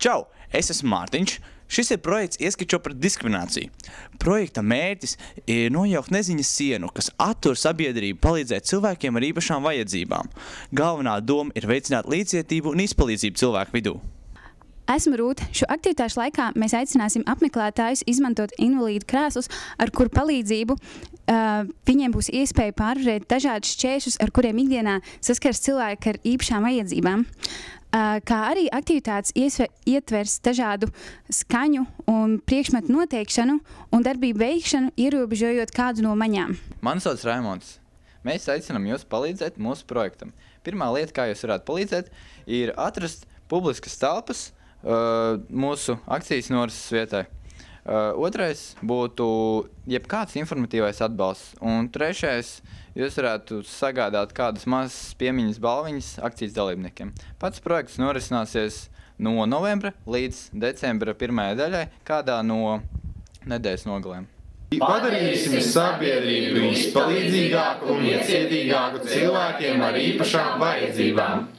Čau, es esmu Mārtiņš. Šis ir projekts Ieskačo pret diskrimināciju. Projekta mērķis ir nojaukt neziņas sienu, kas attur sabiedrību palīdzēt cilvēkiem ar īpašām vajadzībām. Galvenā doma ir veicināt līdzcietību un izpalīdzību cilvēku vidū. Esmu Rūta. Šo aktivitāšu laikā mēs aicināsim apmeklētājus izmantot invalīdu krēslus, ar kuru palīdzību viņiem būs iespēja pārvarēt dažādus šķēršļus, ar kuriem ikdienā saskars cilvēki ar īpašām vajadzībām. Kā arī aktivitātes ietvers dažādu skaņu un priekšmetu noteikšanu un darbību veikšanu, ierobežojot kādu no maņām. Mani sauc Raimonds. Mēs aicinām jūs palīdzēt mūsu projektam. Pirmā lieta, kā jūs varētu palīdzēt, ir atrast publiskas telpas mūsu akcijas norises vietai. Otrais būtu jebkāds informatīvais atbalsts. Un trešais, jūs varētu sagādāt kādas mazas piemiņas balviņas akcijas dalībniekiem. Pats projekts norisināsies no novembra līdz decembra pirmajai daļai, kādā no nedēļas nogalēm. Padarīsim sabiedrību izpalīdzīgāku un iecietīgāku cilvēkiem ar īpašām vajadzībām.